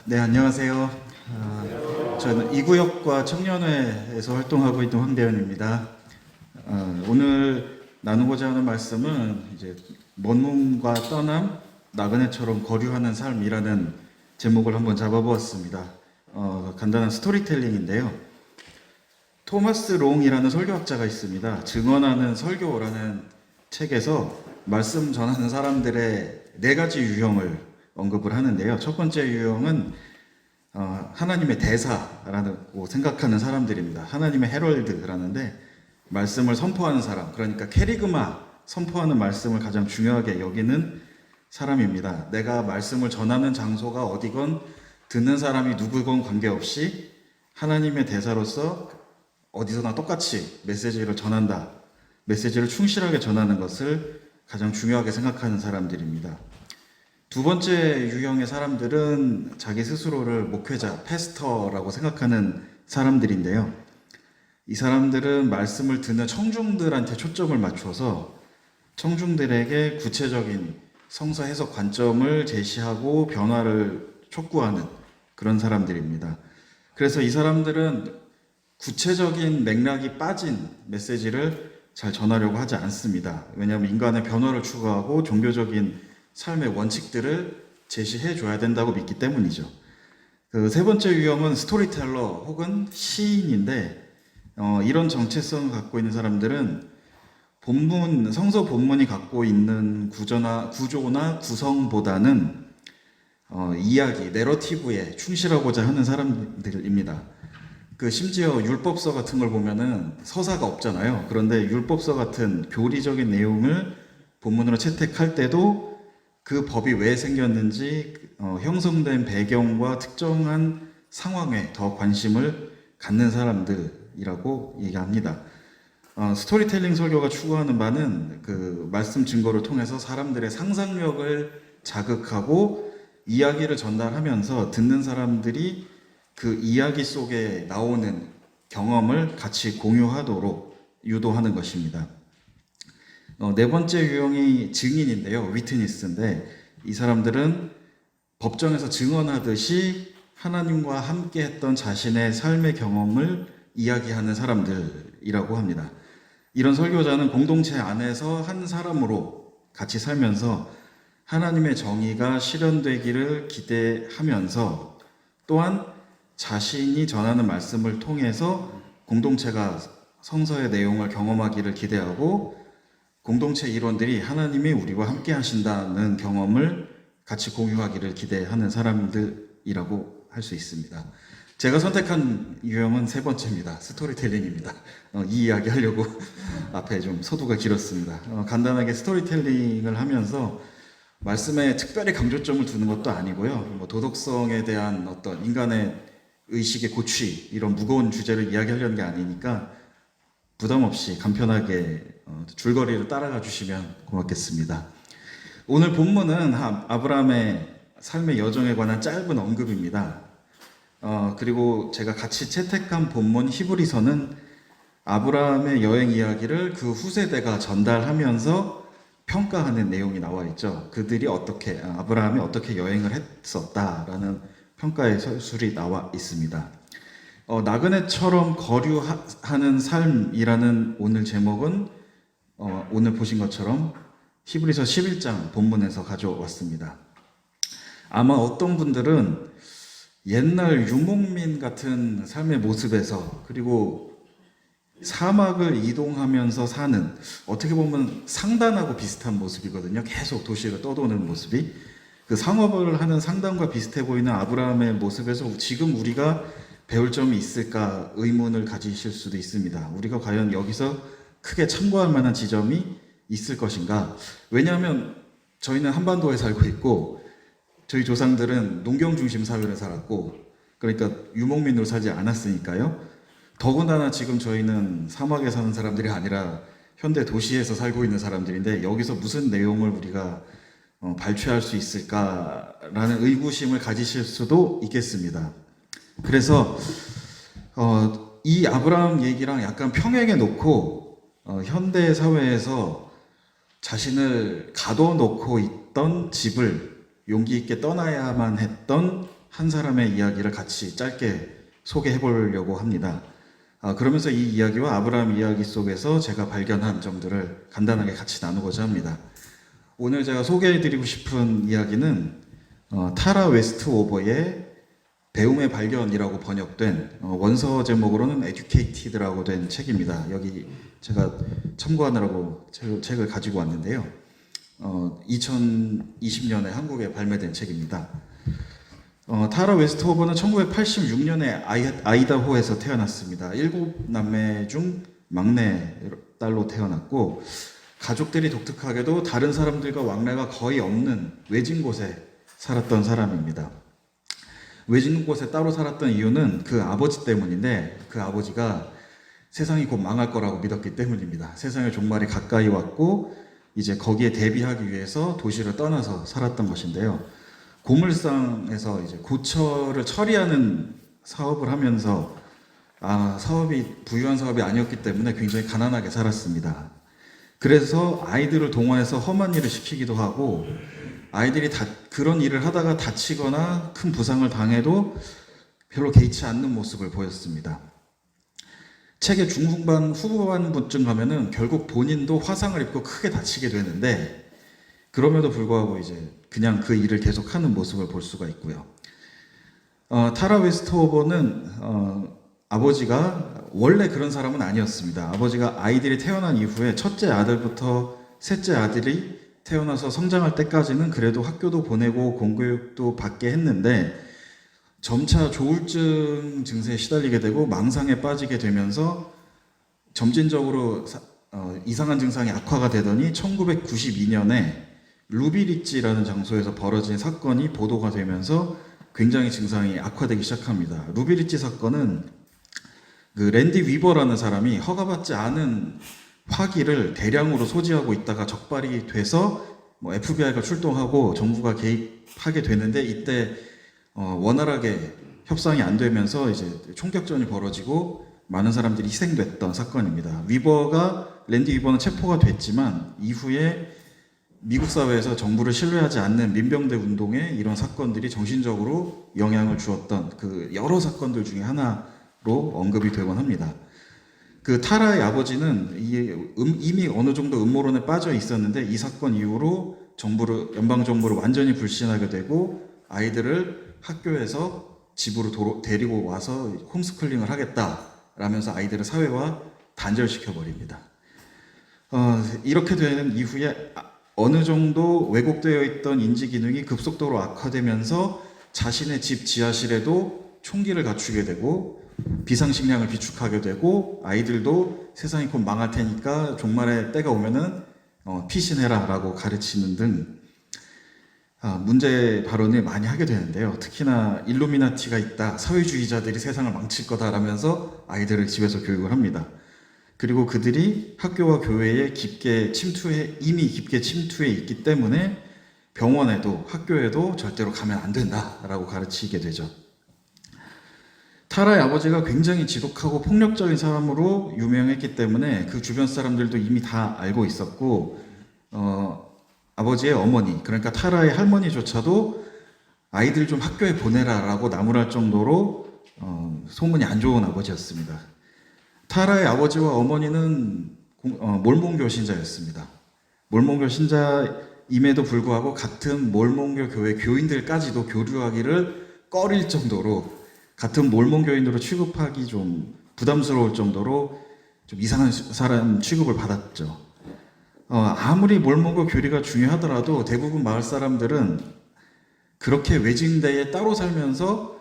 네, 안녕하세요. 저는 이구역과 청년회에서 활동하고 있는 황대현입니다. 오늘 나누고자 하는 말씀은 이제 먼 몸과 떠남, 나그네처럼 거류하는 삶이라는 제목을 한번 잡아보았습니다. 간단한 스토리텔링인데요. 토마스 롱이라는 설교학자가 있습니다. 증언하는 설교라는 책에서 말씀 전하는 사람들의 4가지 유형을 언급을 하는데요. 첫 번째 유형은 하나님의 대사라고 생각하는 사람들입니다. 하나님의 헤럴드라는데 말씀을 선포하는 사람, 그러니까 캐리그마, 선포하는 말씀을 가장 중요하게 여기는 사람입니다. 내가 말씀을 전하는 장소가 어디건 듣는 사람이 누구건 관계없이 하나님의 대사로서 어디서나 똑같이 메시지를 전한다. 메시지를 충실하게 전하는 것을 가장 중요하게 생각하는 사람들입니다. 두 번째 유형의 사람들은 자기 스스로를 목회자, 패스터라고 생각하는 사람들인데요. 이 사람들은 말씀을 듣는 청중들한테 초점을 맞춰서 청중들에게 구체적인 성서 해석 관점을 제시하고 변화를 촉구하는 그런 사람들입니다. 그래서 이 사람들은 구체적인 맥락이 빠진 메시지를 잘 전하려고 하지 않습니다. 왜냐하면 인간의 변화를 추구하고 종교적인 삶의 원칙들을 제시해 줘야 된다고 믿기 때문이죠. 그 세 번째 유형은 스토리텔러 혹은 시인인데 이런 정체성을 갖고 있는 사람들은 성서 본문이 갖고 있는 구조나 구성보다는 이야기, 내러티브에 충실하고자 하는 사람들입니다. 심지어 율법서 같은 걸 보면은 서사가 없잖아요. 그런데 율법서 같은 교리적인 내용을 본문으로 채택할 때도 그 법이 왜 생겼는지 형성된 배경과 특정한 상황에 더 관심을 갖는 사람들이라고 얘기합니다. 스토리텔링 설교가 추구하는 바는 그 말씀 증거를 통해서 사람들의 상상력을 자극하고 이야기를 전달하면서 듣는 사람들이 그 이야기 속에 나오는 경험을 같이 공유하도록 유도하는 것입니다. 네 번째 유형이 증인인데요. 위트니스인데 이 사람들은 법정에서 증언하듯이 하나님과 함께 했던 자신의 삶의 경험을 이야기하는 사람들이라고 합니다. 이런 설교자는 공동체 안에서 한 사람으로 같이 살면서 하나님의 정의가 실현되기를 기대하면서 또한 자신이 전하는 말씀을 통해서 공동체가 성서의 내용을 경험하기를 기대하고 공동체 일원들이 하나님이 우리와 함께 하신다는 경험을 같이 공유하기를 기대하는 사람들이라고 할 수 있습니다. 제가 선택한 유형은 세 번째입니다. 스토리텔링입니다. 이 이야기 하려고 앞에 좀 서두가 길었습니다. 간단하게 스토리텔링을 하면서 말씀에 특별히 강조점을 두는 것도 아니고요. 도덕성에 대한 어떤 인간의 의식의 고취, 이런 무거운 주제를 이야기하려는 게 아니니까 부담 없이 간편하게 줄거리를 따라가 주시면 고맙겠습니다. 오늘 본문은 아브라함의 삶의 여정에 관한 짧은 언급입니다. 그리고 제가 같이 채택한 본문 히브리서는 아브라함의 여행 이야기를 그 후세대가 전달하면서 평가하는 내용이 나와 있죠. 아브라함이 어떻게 여행을 했었다라는 평가의 서술이 나와 있습니다. 나그네처럼 거류하는 삶이라는 오늘 제목은 오늘 보신 것처럼 히브리서 11장 본문에서 가져왔습니다. 아마 어떤 분들은 옛날 유목민 같은 삶의 모습에서 그리고 사막을 이동하면서 사는 어떻게 보면 상단하고 비슷한 모습이거든요. 계속 도시를 떠도는 모습이 그 상업을 하는 상단과 비슷해 보이는 아브라함의 모습에서 지금 우리가 배울 점이 있을까 의문을 가지실 수도 있습니다. 우리가 과연 여기서 크게 참고할 만한 지점이 있을 것인가? 왜냐하면 저희는 한반도에 살고 있고 저희 조상들은 농경 중심 사회를 살았고 그러니까 유목민으로 살지 않았으니까요. 더군다나 지금 저희는 사막에 사는 사람들이 아니라 현대 도시에서 살고 있는 사람들인데 여기서 무슨 내용을 우리가 발췌할 수 있을까라는 의구심을 가지실 수도 있겠습니다. 그래서 이 아브라함 얘기랑 약간 평행해 놓고 현대 사회에서 자신을 가둬놓고 있던 집을 용기 있게 떠나야만 했던 한 사람의 이야기를 같이 짧게 소개해 보려고 합니다. 그러면서 이 이야기와 아브라함 이야기 속에서 제가 발견한 점들을 간단하게 같이 나누고자 합니다. 오늘 제가 소개해 드리고 싶은 이야기는 타라 웨스트오버의 배움의 발견이라고 번역된 원서 제목으로는 Educated라고 된 책입니다. 여기 제가 참고하느라고 책을 가지고 왔는데요. 2020년에 한국에 발매된 책입니다. 타라 웨스트오버는 1986년에 아이다호에서 태어났습니다. 7남매 중 막내 딸로 태어났고 가족들이 독특하게도 다른 사람들과 왕래가 거의 없는 외진 곳에 살았던 사람입니다. 외진 곳에 따로 살았던 이유는 그 아버지 때문인데 그 아버지가 세상이 곧 망할 거라고 믿었기 때문입니다. 세상의 종말이 가까이 왔고 이제 거기에 대비하기 위해서 도시를 떠나서 살았던 것인데요. 고물상에서 이제 고철을 처리하는 사업을 하면서 사업이 부유한 사업이 아니었기 때문에 굉장히 가난하게 살았습니다. 그래서 아이들을 동원해서 험한 일을 시키기도 하고 아이들이 그런 일을 하다가 다치거나 큰 부상을 당해도 별로 개의치 않는 모습을 보였습니다. 책의 중후반 후반부쯤 가면은 결국 본인도 화상을 입고 크게 다치게 되는데 그럼에도 불구하고 이제 그냥 그 일을 계속하는 모습을 볼 수가 있고요. 타라 웨스트오버는 아버지가 원래 그런 사람은 아니었습니다. 아버지가 아이들이 태어난 이후에 첫째 아들부터 셋째 아들이 태어나서 성장할 때까지는 그래도 학교도 보내고 공교육도 받게 했는데 점차 조울증 증세에 시달리게 되고 망상에 빠지게 되면서 점진적으로 이상한 증상이 악화가 되더니 1992년에 루비리찌라는 장소에서 벌어진 사건이 보도가 되면서 굉장히 증상이 악화되기 시작합니다. 루비리찌 사건은 그 랜디 위버라는 사람이 허가받지 않은 화기를 대량으로 소지하고 있다가 적발이 돼서 FBI가 출동하고 정부가 개입하게 되는데 이때 원활하게 협상이 안 되면서 이제 총격전이 벌어지고 많은 사람들이 희생됐던 사건입니다. 랜디 위버는 체포가 됐지만 이후에 미국 사회에서 정부를 신뢰하지 않는 민병대 운동에 이런 사건들이 정신적으로 영향을 주었던 그 여러 사건들 중에 하나로 언급이 되곤 합니다. 그 타라의 아버지는 이미 어느 정도 음모론에 빠져 있었는데 이 사건 이후로 연방 정부를 완전히 불신하게 되고 아이들을 학교에서 집으로 데리고 와서 홈스쿨링을 하겠다라면서 아이들을 사회와 단절시켜 버립니다. 이렇게 되는 이후에 어느 정도 왜곡되어 있던 인지 기능이 급속도로 악화되면서 자신의 집 지하실에도 총기를 갖추게 되고 비상식량을 비축하게 되고 아이들도 세상이 곧 망할 테니까 종말의 때가 오면은 피신해라 라고 가르치는 등 문제 발언을 많이 하게 되는데요. 특히나 일루미나티가 있다, 사회주의자들이 세상을 망칠 거다라면서 아이들을 집에서 교육을 합니다. 그리고 그들이 학교와 교회에 이미 깊게 침투해 있기 때문에 병원에도 학교에도 절대로 가면 안 된다라고 가르치게 되죠. 타라의 아버지가 굉장히 지독하고 폭력적인 사람으로 유명했기 때문에 그 주변 사람들도 이미 다 알고 있었고 아버지의 어머니, 그러니까 타라의 할머니조차도 아이들 좀 학교에 보내라라고 나무랄 정도로 소문이 안 좋은 아버지였습니다. 타라의 아버지와 어머니는 몰몬교 신자였습니다. 몰몬교 신자임에도 불구하고 같은 몰몬교 교회 교인들까지도 교류하기를 꺼릴 정도로 같은 몰몬교인으로 취급하기 좀 부담스러울 정도로 좀 이상한 사람 취급을 받았죠. 아무리 몰몬교 교리가 중요하더라도 대부분 마을 사람들은 그렇게 외진데에 따로 살면서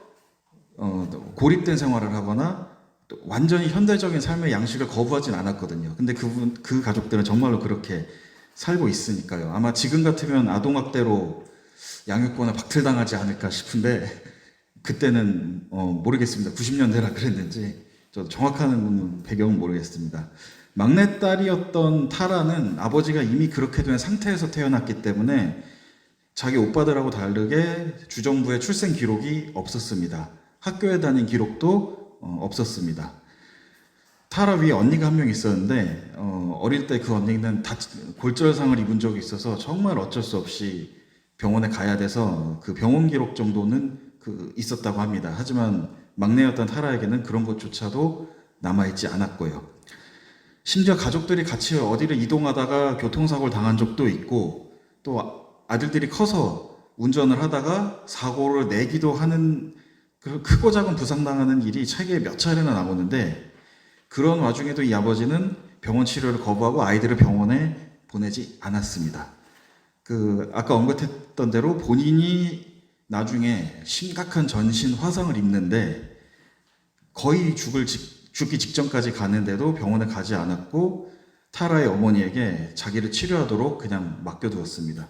고립된 생활을 하거나 완전히 현대적인 삶의 양식을 거부하진 않았거든요. 근데 그 가족들은 정말로 그렇게 살고 있으니까요. 아마 지금 같으면 아동학대로 양육권을 박탈당하지 않을까 싶은데 그때는 모르겠습니다. 90년대라 그랬는지 저도 정확한 배경은 모르겠습니다. 막내딸이었던 타라는 아버지가 이미 그렇게 된 상태에서 태어났기 때문에 자기 오빠들하고 다르게 주정부의 출생 기록이 없었습니다. 학교에 다닌 기록도 없었습니다. 타라 위에 언니가 한 명 있었는데 어릴 때 그 언니는 골절상을 입은 적이 있어서 정말 어쩔 수 없이 병원에 가야 돼서 그 병원 기록 정도는 있었다고 합니다. 하지만 막내였던 타라에게는 그런 것조차도 남아있지 않았고요. 심지어 가족들이 같이 어디를 이동하다가 교통사고를 당한 적도 있고, 또 아들들이 커서 운전을 하다가 사고를 내기도 하는, 크고 작은 부상당하는 일이 책에 몇 차례나 나오는데, 그런 와중에도 이 아버지는 병원 치료를 거부하고 아이들을 병원에 보내지 않았습니다. 아까 언급했던 대로 본인이 나중에 심각한 전신 화상을 입는데 거의 죽기 직전까지 가는데도 병원에 가지 않았고 타라의 어머니에게 자기를 치료하도록 그냥 맡겨두었습니다.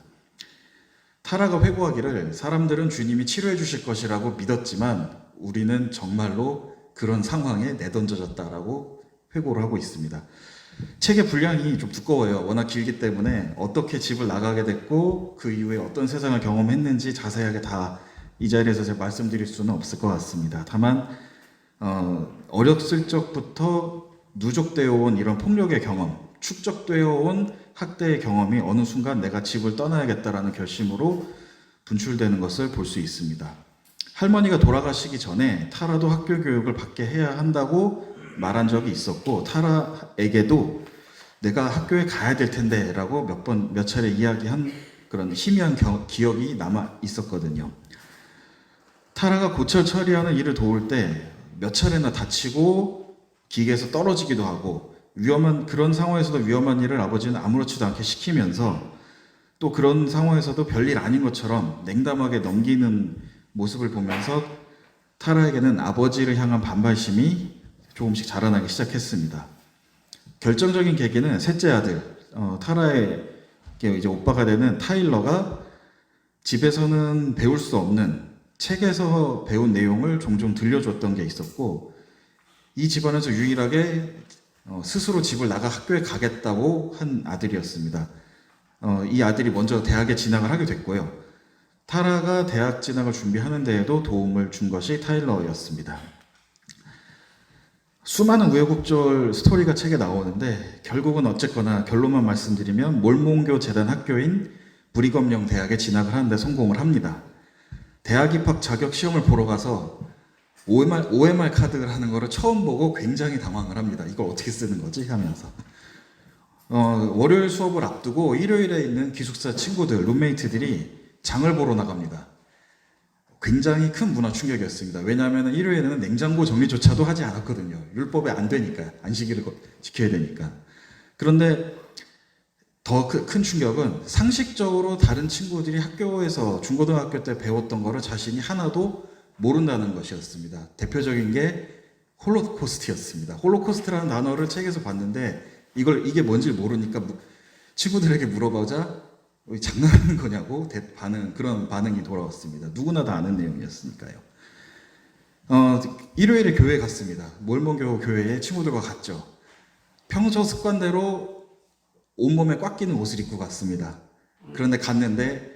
타라가 회고하기를 사람들은 주님이 치료해 주실 것이라고 믿었지만 우리는 정말로 그런 상황에 내던져졌다라고 회고를 하고 있습니다. 책의 분량이 좀 두꺼워요. 워낙 길기 때문에 어떻게 집을 나가게 됐고 그 이후에 어떤 세상을 경험했는지 자세하게 다 이 자리에서 제가 말씀드릴 수는 없을 것 같습니다. 다만 어렸을 적부터 누적되어 온 이런 폭력의 경험, 축적되어 온 학대의 경험이 어느 순간 내가 집을 떠나야겠다라는 결심으로 분출되는 것을 볼 수 있습니다. 할머니가 돌아가시기 전에 타라도 학교 교육을 받게 해야 한다고 말한 적이 있었고 타라에게도 내가 학교에 가야 될 텐데 라고 몇 차례 이야기한 그런 희미한 기억이 남아 있었거든요. 타라가 고철 처리하는 일을 도울 때 몇 차례나 다치고 기계에서 떨어지기도 하고 그런 상황에서도 위험한 일을 아버지는 아무렇지도 않게 시키면서 또 그런 상황에서도 별일 아닌 것처럼 냉담하게 넘기는 모습을 보면서 타라에게는 아버지를 향한 반발심이 조금씩 자라나기 시작했습니다. 결정적인 계기는 셋째 아들, 타라의 이제 오빠가 되는 타일러가 집에서는 배울 수 없는 책에서 배운 내용을 종종 들려줬던 게 있었고 이 집안에서 유일하게 스스로 집을 나가 학교에 가겠다고 한 아들이었습니다. 이 아들이 먼저 대학에 진학을 하게 됐고요. 타라가 대학 진학을 준비하는 데에도 도움을 준 것이 타일러였습니다. 수많은 우여곡절 스토리가 책에 나오는데 결국은 어쨌거나 결론만 말씀드리면 몰몬교 재단 학교인 브리검령 대학에 진학을 하는데 성공을 합니다. 대학 입학 자격 시험을 보러 가서 OMR 카드를 하는 거를 처음 보고 굉장히 당황을 합니다. 이걸 어떻게 쓰는 거지? 하면서 월요일 수업을 앞두고 일요일에 있는 기숙사 친구들, 룸메이트들이 장을 보러 나갑니다. 굉장히 큰 문화 충격이었습니다. 왜냐하면 일요일에는 냉장고 정리조차도 하지 않았거든요. 율법에 안 되니까, 안식일을 지켜야 되니까. 그런데 더 큰 충격은 상식적으로 다른 친구들이 학교에서 중고등학교 때 배웠던 거를 자신이 하나도 모른다는 것이었습니다. 대표적인 게 홀로코스트였습니다. 홀로코스트라는 단어를 책에서 봤는데 이게 뭔지 모르니까 친구들에게 물어보자 장난하는 거냐고 그런 반응이 돌아왔습니다. 누구나 다 아는 내용이었으니까요. 일요일에 교회에 갔습니다. 몰몬교 교회에 친구들과 갔죠. 평소 습관대로 온몸에 꽉 끼는 옷을 입고 갔습니다. 그런데 갔는데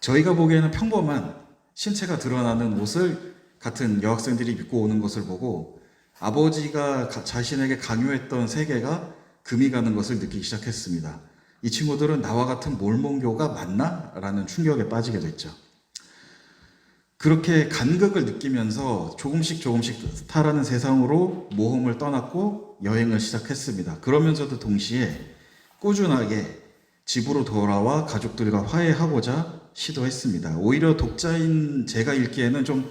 저희가 보기에는 평범한 신체가 드러나는 옷을 같은 여학생들이 입고 오는 것을 보고 아버지가 자신에게 강요했던 세계가 금이 가는 것을 느끼기 시작했습니다. 이 친구들은 나와 같은 몰몬교가 맞나? 라는 충격에 빠지게 됐죠. 그렇게 간극을 느끼면서 조금씩 타라는 세상으로 모험을 떠났고 여행을 시작했습니다. 그러면서도 동시에 꾸준하게 집으로 돌아와 가족들과 화해하고자 시도했습니다. 오히려 독자인 제가 읽기에는 좀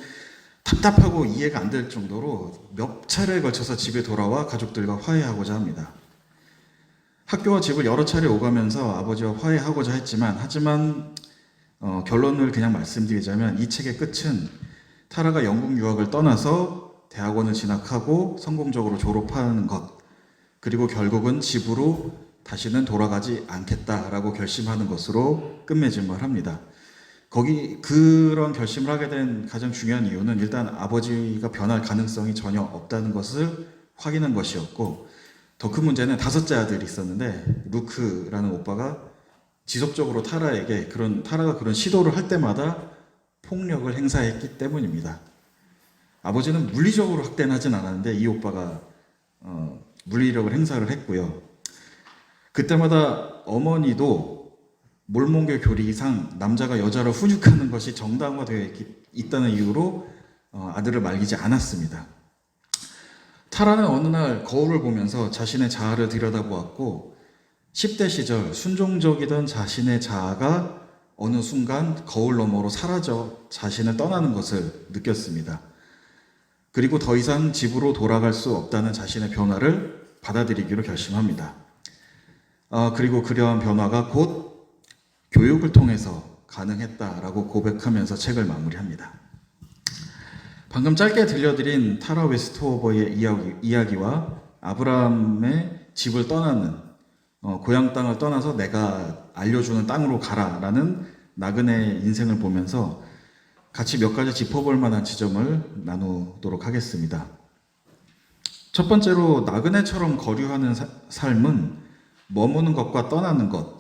답답하고 이해가 안 될 정도로 몇 차례에 걸쳐서 집에 돌아와 가족들과 화해하고자 합니다. 학교와 집을 여러 차례 오가면서 아버지와 화해하고자 하지만 결론을 그냥 말씀드리자면 이 책의 끝은 타라가 영국 유학을 떠나서 대학원을 진학하고 성공적으로 졸업하는 것, 그리고 결국은 집으로 다시는 돌아가지 않겠다라고 결심하는 것으로 끝맺음을 합니다. 그런 결심을 하게 된 가장 중요한 이유는 일단 아버지가 변할 가능성이 전혀 없다는 것을 확인한 것이었고, 더 큰 문제는 다섯째 아들이 있었는데 루크라는 오빠가 지속적으로 타라가 그런 시도를 할 때마다 폭력을 행사했기 때문입니다. 아버지는 물리적으로 학대는 하진 않았는데 이 오빠가 물리력을 행사를 했고요. 그때마다 어머니도 몰몬교 교리상 남자가 여자를 훈육하는 것이 정당화되어 있다는 이유로 아들을 말리지 않았습니다. 타라는 어느 날 거울을 보면서 자신의 자아를 들여다보았고 10대 시절 순종적이던 자신의 자아가 어느 순간 거울 너머로 사라져 자신을 떠나는 것을 느꼈습니다. 그리고 더 이상 집으로 돌아갈 수 없다는 자신의 변화를 받아들이기로 결심합니다. 그리고 그러한 변화가 곧 교육을 통해서 가능했다라고 고백하면서 책을 마무리합니다. 방금 짧게 들려드린 타라 웨스트호버의 이야기와 아브라함의 집을 떠나는 고향 땅을 떠나서 내가 알려주는 땅으로 가라라는 나그네의 인생을 보면서 같이 몇 가지 짚어볼 만한 지점을 나누도록 하겠습니다. 첫 번째로 나그네처럼 거류하는 삶은 머무는 것과 떠나는 것,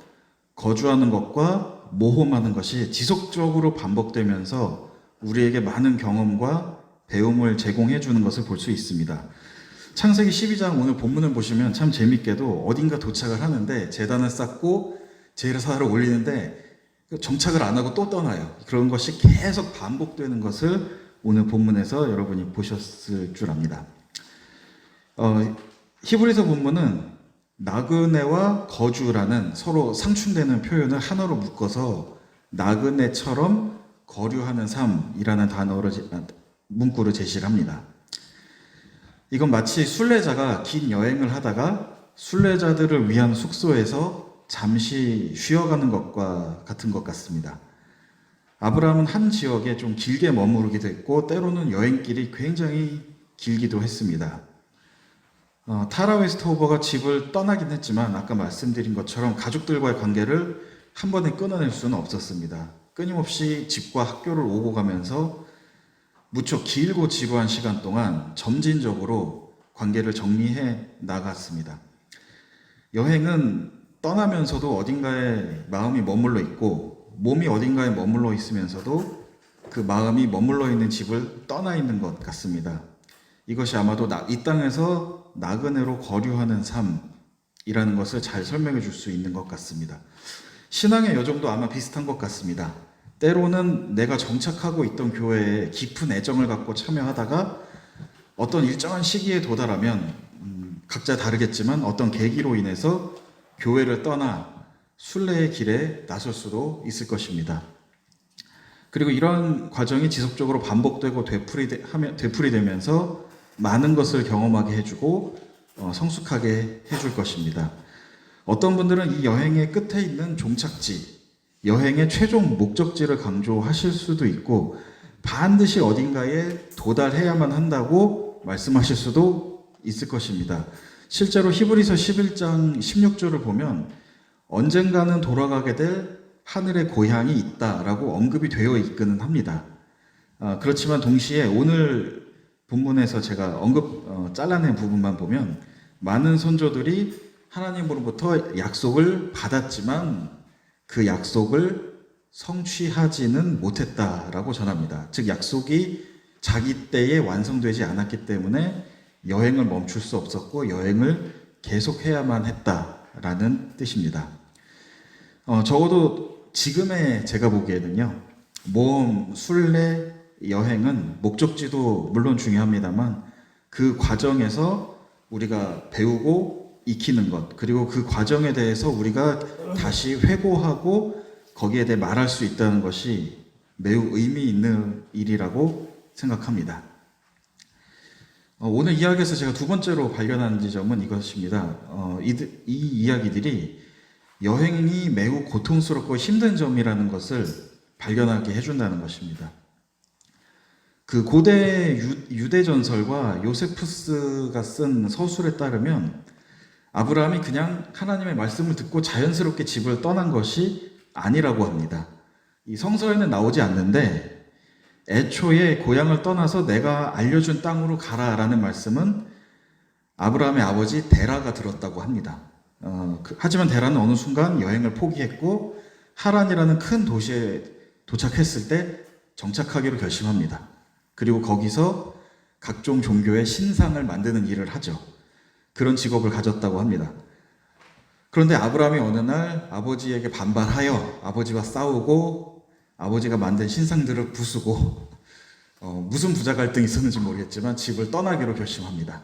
거주하는 것과 모험하는 것이 지속적으로 반복되면서 우리에게 많은 경험과 배움을 제공해 주는 것을 볼 수 있습니다. 창세기 12장 오늘 본문을 보시면 참 재밌게도 어딘가 도착을 하는데 제단을 쌓고 제사를 올리는데 정착을 안 하고 또 떠나요. 그런 것이 계속 반복되는 것을 오늘 본문에서 여러분이 보셨을 줄 압니다. 히브리서 본문은 나그네와 거주라는 서로 상충되는 표현을 하나로 묶어서 나그네처럼 거류하는 삶이라는 단어로 문구를 제시를 합니다. 이건 마치 순례자가 긴 여행을 하다가 순례자들을 위한 숙소에서 잠시 쉬어가는 것과 같은 것 같습니다. 아브라함은 한 지역에 좀 길게 머무르기도 했고 때로는 여행길이 굉장히 길기도 했습니다. 타라 웨스트호버가 집을 떠나긴 했지만 아까 말씀드린 것처럼 가족들과의 관계를 한 번에 끊어낼 수는 없었습니다. 끊임없이 집과 학교를 오고 가면서 무척 길고 지루한 시간 동안 점진적으로 관계를 정리해 나갔습니다. 여행은 떠나면서도 어딘가에 마음이 머물러 있고 몸이 어딘가에 머물러 있으면서도 그 마음이 머물러 있는 집을 떠나 있는 것 같습니다. 이것이 아마도 이 땅에서 나그네로 거류하는 삶이라는 것을 잘 설명해 줄 수 있는 것 같습니다. 신앙의 여정도 아마 비슷한 것 같습니다. 때로는 내가 정착하고 있던 교회에 깊은 애정을 갖고 참여하다가 어떤 일정한 시기에 도달하면 각자 다르겠지만 어떤 계기로 인해서 교회를 떠나 순례의 길에 나설 수도 있을 것입니다. 그리고 이런 과정이 지속적으로 반복되고 되풀이되면서 많은 것을 경험하게 해주고 성숙하게 해줄 것입니다. 어떤 분들은 이 여행의 끝에 있는 종착지, 여행의 최종 목적지를 강조하실 수도 있고 반드시 어딘가에 도달해야만 한다고 말씀하실 수도 있을 것입니다. 실제로 히브리서 11장 16절을 보면 언젠가는 돌아가게 될 하늘의 고향이 있다라고 언급이 되어 있기는 합니다. 그렇지만 동시에 오늘 본문에서 제가 잘라낸 부분만 보면 많은 선조들이 하나님으로부터 약속을 받았지만 그 약속을 성취하지는 못했다라고 전합니다. 즉 약속이 자기 때에 완성되지 않았기 때문에 여행을 멈출 수 없었고 여행을 계속해야만 했다라는 뜻입니다. 적어도 지금의 제가 보기에는요, 모험, 순례, 여행은 목적지도 물론 중요합니다만 그 과정에서 우리가 배우고 익히는 것, 그리고 그 과정에 대해서 우리가 다시 회고하고 거기에 대해 말할 수 있다는 것이 매우 의미 있는 일이라고 생각합니다. 오늘 이야기에서 제가 두 번째로 발견한 지점은 이것입니다. 이 이야기들이 여행이 매우 고통스럽고 힘든 점이라는 것을 발견하게 해준다는 것입니다. 그 고대 유대 전설과 요세푸스가 쓴 서술에 따르면 아브라함이 그냥 하나님의 말씀을 듣고 자연스럽게 집을 떠난 것이 아니라고 합니다. 이 성서에는 나오지 않는데 애초에 고향을 떠나서 내가 알려준 땅으로 가라라는 말씀은 아브라함의 아버지 데라가 들었다고 합니다. 하지만 데라는 어느 순간 여행을 포기했고 하란이라는 큰 도시에 도착했을 때 정착하기로 결심합니다. 그리고 거기서 각종 종교의 신상을 만드는 일을 하죠. 그런 직업을 가졌다고 합니다. 그런데 아브라함이 어느 날 아버지에게 반발하여 아버지와 싸우고 아버지가 만든 신상들을 부수고 무슨 부자 갈등이 있었는지 모르겠지만 집을 떠나기로 결심합니다.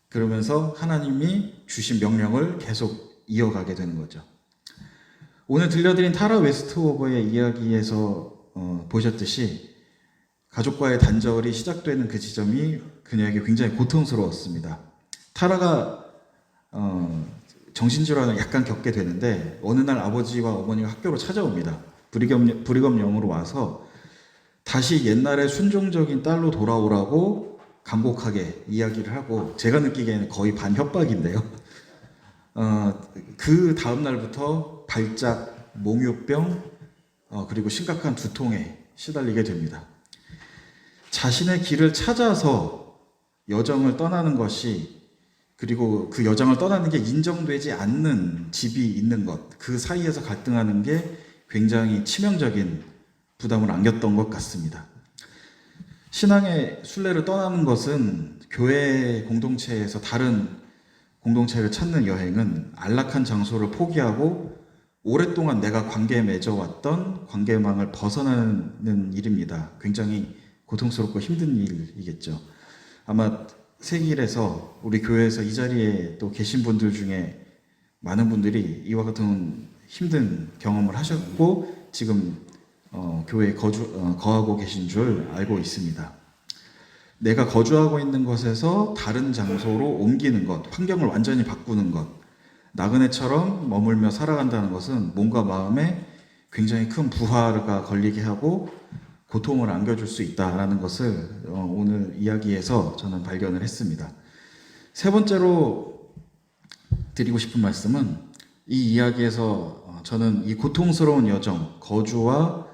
그러면서 하나님이 주신 명령을 계속 이어가게 되는 거죠. 오늘 들려드린 타라 웨스트우버의 이야기에서 보셨듯이 가족과의 단절이 시작되는 그 지점이 그녀에게 굉장히 고통스러웠습니다. 타라가 정신질환을 약간 겪게 되는데 어느 날 아버지와 어머니가 학교로 찾아옵니다. 불이검령으로 와서 다시 옛날의 순종적인 딸로 돌아오라고 간곡하게 이야기를 하고, 제가 느끼기에는 거의 반협박인데요. 그 다음 날부터 발작, 몽유병, 그리고 심각한 두통에 시달리게 됩니다. 자신의 길을 찾아서 여정을 떠나는 것이, 그리고 그 여정을 떠나는 게 인정되지 않는 집이 있는 것, 그 사이에서 갈등하는 게 굉장히 치명적인 부담을 안겼던 것 같습니다. 신앙의 순례를 떠나는 것은 교회 공동체에서 다른 공동체를 찾는 여행은 안락한 장소를 포기하고 오랫동안 내가 관계에 맺어왔던 관계망을 벗어나는 일입니다. 굉장히 고통스럽고 힘든 일이겠죠. 아마 세길에서 우리 교회에서 이 자리에 또 계신 분들 중에 많은 분들이 이와 같은 힘든 경험을 하셨고 지금 교회에 거하고 계신 줄 알고 있습니다. 내가 거주하고 있는 것에서 다른 장소로 옮기는 것, 환경을 완전히 바꾸는 것, 나그네처럼 머물며 살아간다는 것은 몸과 마음에 굉장히 큰 부하가 걸리게 하고 고통을 안겨줄 수 있다는 것을 오늘 이야기에서 저는 발견을 했습니다. 세 번째로 드리고 싶은 말씀은, 이 이야기에서 저는 이 고통스러운 여정, 거주와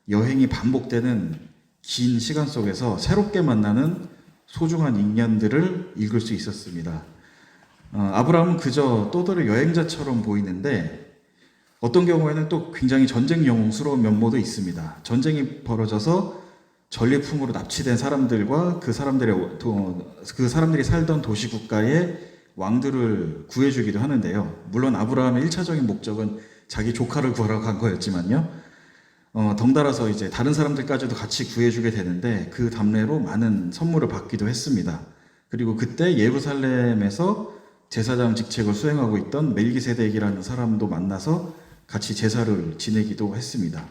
여행이 반복되는 긴 시간 속에서 새롭게 만나는 소중한 인연들을 읽을 수 있었습니다. 아브라함은 그저 떠돌이 여행자처럼 보이는데 어떤 경우에는 또 굉장히 전쟁 영웅스러운 면모도 있습니다. 전쟁이 벌어져서 전리품으로 납치된 사람들과 그 사람들이 살던 도시 국가의 왕들을 구해주기도 하는데요. 물론 아브라함의 1차적인 목적은 자기 조카를 구하러 간 거였지만요. 덩달아서 이제 다른 사람들까지도 같이 구해주게 되는데 그 답례로 많은 선물을 받기도 했습니다. 그리고 그때 예루살렘에서 제사장 직책을 수행하고 있던 멜기세덱이라는 사람도 만나서 같이 제사를 지내기도 했습니다.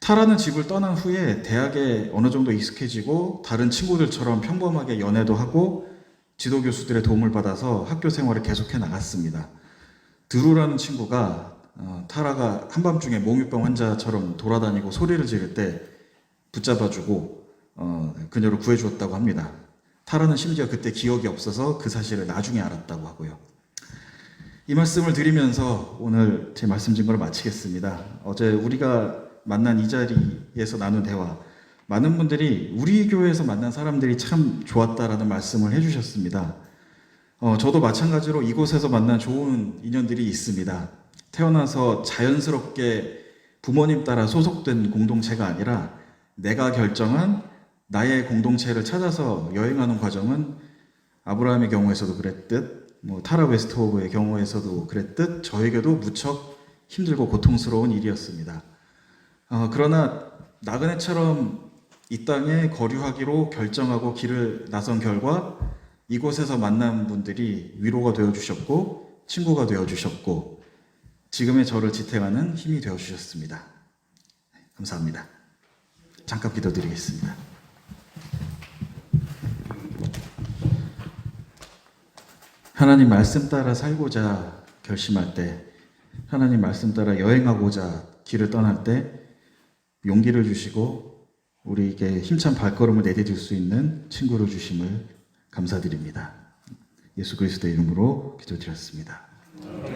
타라는 집을 떠난 후에 대학에 어느 정도 익숙해지고 다른 친구들처럼 평범하게 연애도 하고 지도 교수들의 도움을 받아서 학교 생활을 계속해 나갔습니다. 드루라는 친구가 타라가 한밤중에 몽유병 환자처럼 돌아다니고 소리를 지를 때 붙잡아주고 그녀를 구해주었다고 합니다. 타라는 심지어 그때 기억이 없어서 그 사실을 나중에 알았다고 하고요. 이 말씀을 드리면서 오늘 제 말씀 증거를 마치겠습니다. 어제 우리가 만난 이 자리에서 나눈 대화, 많은 분들이 우리 교회에서 만난 사람들이 참 좋았다라는 말씀을 해주셨습니다. 저도 마찬가지로 이곳에서 만난 좋은 인연들이 있습니다. 태어나서 자연스럽게 부모님 따라 소속된 공동체가 아니라 내가 결정한 나의 공동체를 찾아서 여행하는 과정은 아브라함의 경우에서도 그랬듯 타라 웨스트우버의 경우에서도 그랬듯 저에게도 무척 힘들고 고통스러운 일이었습니다. 그러나 나그네처럼 이 땅에 거류하기로 결정하고 길을 나선 결과 이곳에서 만난 분들이 위로가 되어주셨고 친구가 되어주셨고 지금의 저를 지탱하는 힘이 되어주셨습니다. 감사합니다. 잠깐 기도드리겠습니다. 하나님 말씀 따라 살고자 결심할 때, 하나님 말씀 따라 여행하고자 길을 떠날 때 용기를 주시고 우리에게 힘찬 발걸음을 내디딜 수 있는 친구를 주심을 감사드립니다. 예수 그리스도의 이름으로 기도드렸습니다.